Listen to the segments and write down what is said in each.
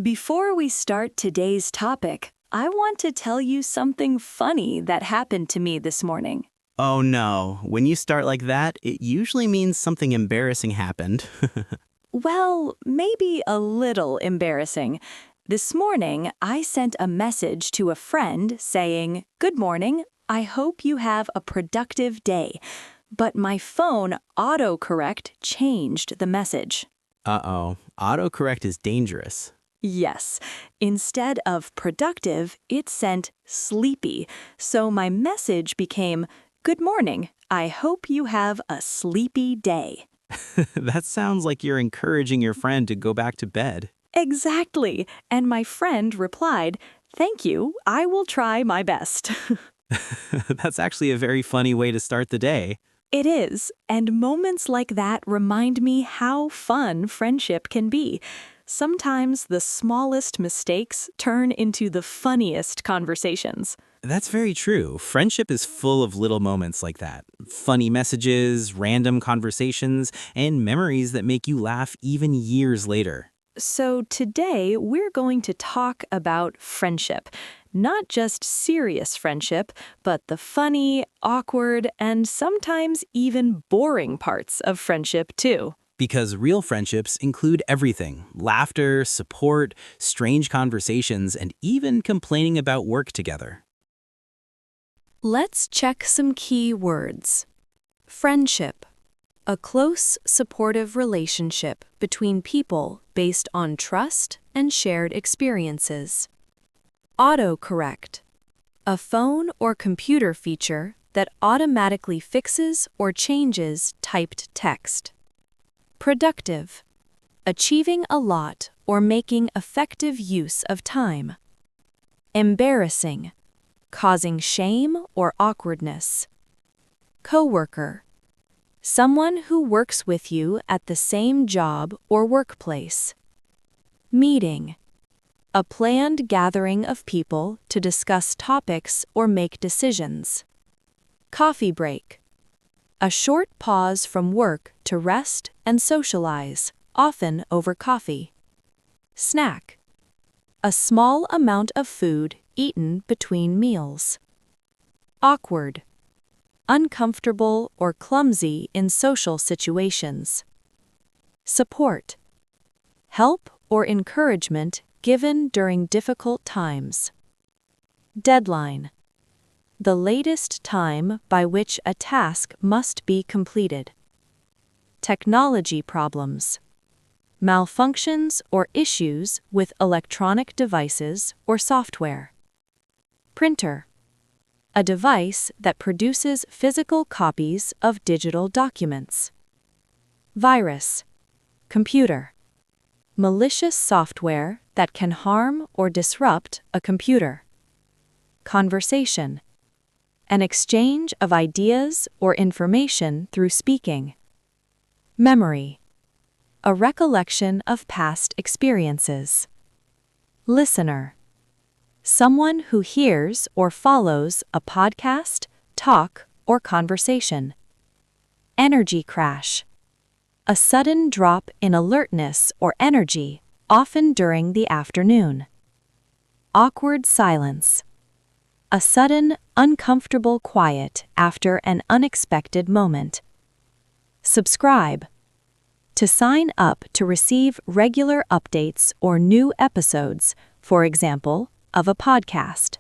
Before we start today's topic, I want to tell you something funny that happened to me this morning. Oh no, when you start like that, it usually means something embarrassing happened. Well, maybe a little embarrassing. This morning, I sent a message to a friend saying, "Good morning, I hope you have a productive day." But my phone autocorrect changed the message. Uh-oh, autocorrect is dangerous. Yes, instead of productive, it sent sleepy. So my message became, "Good morning, I hope you have a sleepy day." That sounds like you're encouraging your friend to go back to bed. Exactly. And my friend replied, "Thank you, I will try my best." That's actually a very funny way to start the day. It is, and moments like that remind me how fun friendship can be. Sometimes the smallest mistakes turn into the funniest conversations. That's very true. Friendship is full of little moments like that. Funny messages, random conversations, and memories that make you laugh even years later. So today we're going to talk about friendship. Not just serious friendship, but the funny, awkward, and sometimes even boring parts of friendship too. Because real friendships include everything: laughter, support, strange conversations, and even complaining about work together. Let's check some key words. Friendship. A close, supportive relationship between people based on trust and shared experiences. Autocorrect. A phone or computer feature that automatically fixes or changes typed text. Productive. Achieving a lot or making effective use of time. Embarrassing. Causing shame or awkwardness. Coworker. Someone who works with you at the same job or workplace. Meeting. A planned gathering of people to discuss topics or make decisions. Coffee break. A short pause from work to rest and socialize, often over coffee. Snack. A small amount of food eaten between meals. Awkward. Uncomfortable or clumsy in social situations. Support. Help or encouragement given during difficult times. Deadline. The latest time by which a task must be completed. Technology problems. Malfunctions or issues with electronic devices or software. Printer. A device that produces physical copies of digital documents. Virus. Computer. Malicious software that can harm or disrupt a computer. Conversation. An exchange of ideas or information through speaking. Memory. A recollection of past experiences. Listener. Someone who hears or follows a podcast, talk, or conversation. Energy crash. A sudden drop in alertness or energy, often during the afternoon. Awkward silence. A sudden, uncomfortable quiet after an unexpected moment. Subscribe. To sign up to receive regular updates or new episodes, for example, of a podcast.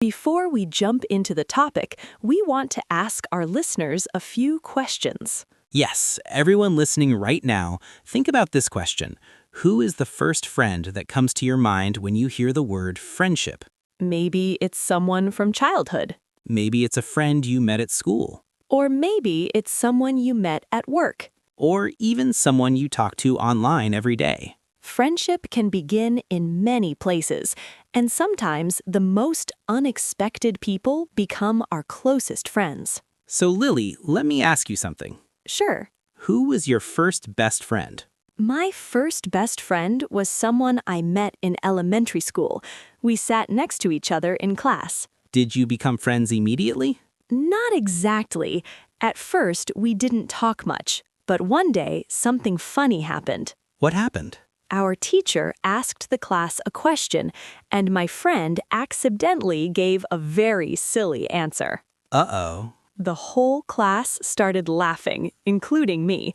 Before we jump into the topic, we want to ask our listeners a few questions. Yes, everyone listening right now, think about this question. Who is the first friend that comes to your mind when you hear the word friendship? Maybe it's someone from childhood. Maybe it's a friend you met at school. Or maybe it's someone you met at work. Or even someone you talk to online every day. Friendship can begin in many places, and sometimes the most unexpected people become our closest friends. So Lily, let me ask you something. Sure. Who was your first best friend? My first best friend was someone I met in elementary school. We sat next to each other in class. Did you become friends immediately? Not exactly. At first, we didn't talk much, but one day something funny happened. What happened? Our teacher asked the class a question, and my friend accidentally gave a very silly answer. Uh-oh. The whole class started laughing, including me.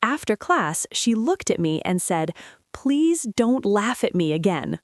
After class, she looked at me and said, "Please don't laugh at me again."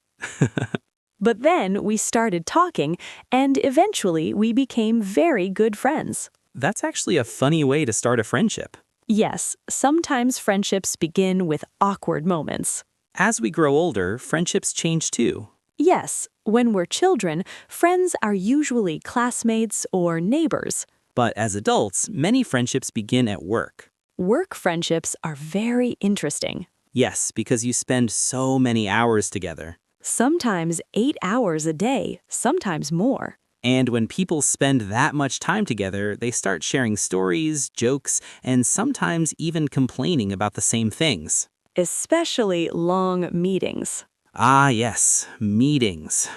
But then we started talking, and eventually we became very good friends. That's actually a funny way to start a friendship. Yes, sometimes friendships begin with awkward moments. As we grow older, friendships change too. Yes, when we're children, friends are usually classmates or neighbors. But as adults, many friendships begin at work. Work friendships are very interesting. Yes, because you spend so many hours together. Sometimes 8 hours a day, sometimes more. And when people spend that much time together, they start sharing stories, jokes, and sometimes even complaining about the same things. Especially long meetings. Ah, yes, meetings.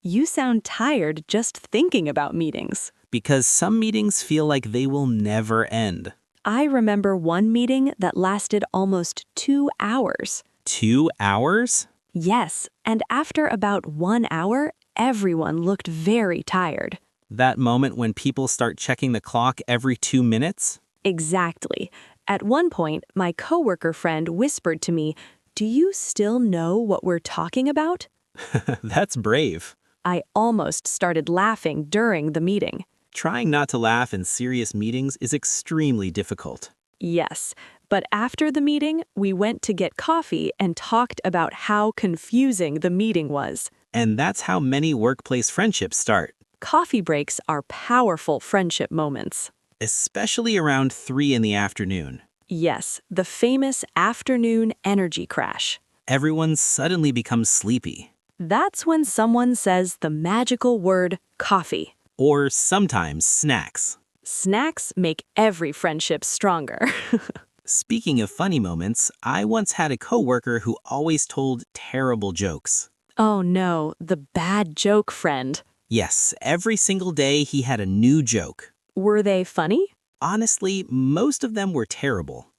You sound tired just thinking about meetings. Because some meetings feel like they will never end. I remember one meeting that lasted almost 2 hours. 2 hours? Yes, and after about 1 hour, everyone looked very tired. That moment when people start checking the clock every 2 minutes? Exactly. At one point, my coworker friend whispered to me, "Do you still know what we're talking about?" That's brave. I almost started laughing during the meeting. Trying not to laugh in serious meetings is extremely difficult. Yes, but after the meeting, we went to get coffee and talked about how confusing the meeting was. And that's how many workplace friendships start. Coffee breaks are powerful friendship moments. Especially around 3 in the afternoon. Yes, the famous afternoon energy crash. Everyone suddenly becomes sleepy. That's when someone says the magical word coffee. Or sometimes snacks. Snacks make every friendship stronger. Speaking of funny moments, I once had a coworker who always told terrible jokes. Oh no, the bad joke friend. Yes, every single day he had a new joke. Were they funny? Honestly, most of them were terrible.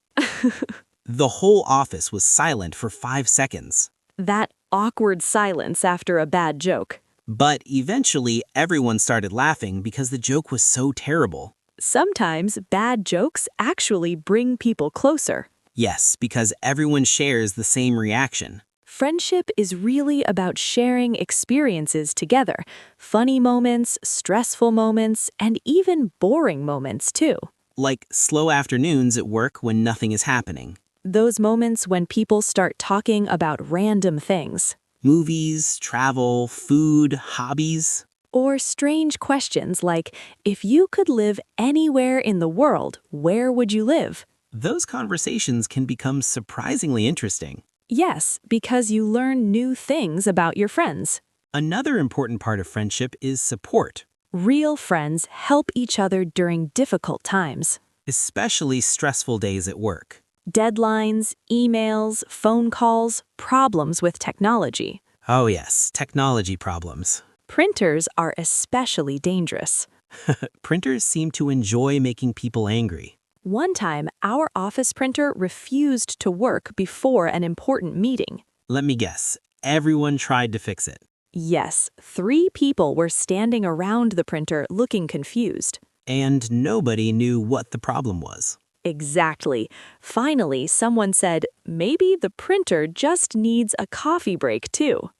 The whole office was silent for 5 seconds. That awkward silence after a bad joke. But eventually, everyone started laughing because the joke was so terrible. Sometimes bad jokes actually bring people closer. Yes, because everyone shares the same reaction. Friendship is really about sharing experiences together. Funny moments, stressful moments, and even boring moments too. Like slow afternoons at work when nothing is happening. Those moments when people start talking about random things. Movies, travel, food, hobbies. Or strange questions like, if you could live anywhere in the world, where would you live? Those conversations can become surprisingly interesting. Yes, because you learn new things about your friends. Another important part of friendship is support, Real friends help each other during difficult times. especially stressful days at work. Deadlines, emails, phone calls, problems with technology. Oh yes, technology problems. Printers are especially dangerous. Printers seem to enjoy making people angry. One time, our office printer refused to work before an important meeting. Let me guess, everyone tried to fix it. Yes, 3 people were standing around the printer looking confused. And nobody knew what the problem was. Exactly. Finally, someone said, maybe the printer just needs a coffee break too.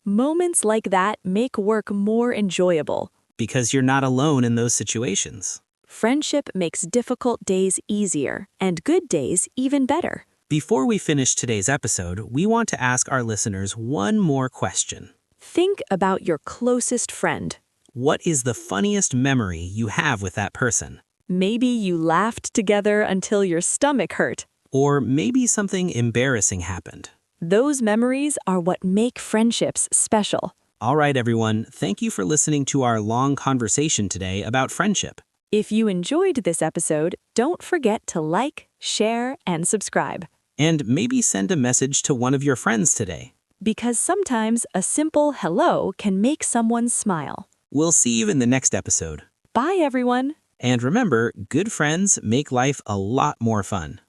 Moments like that make work more enjoyable. Because you're not alone in those situations. Friendship makes difficult days easier and good days even better. Before we finish today's episode, we want to ask our listeners one more question. Think about your closest friend. What is the funniest memory you have with that person? Maybe you laughed together until your stomach hurt. Or maybe something embarrassing happened. Those memories are what make friendships special. All right, everyone, thank you for listening to our long conversation today about friendship. If you enjoyed this episode, don't forget to like, share, and subscribe. And maybe send a message to one of your friends today. Because sometimes a simple hello can make someone smile. We'll see you in the next episode. Bye, everyone. And remember, good friends make life a lot more fun.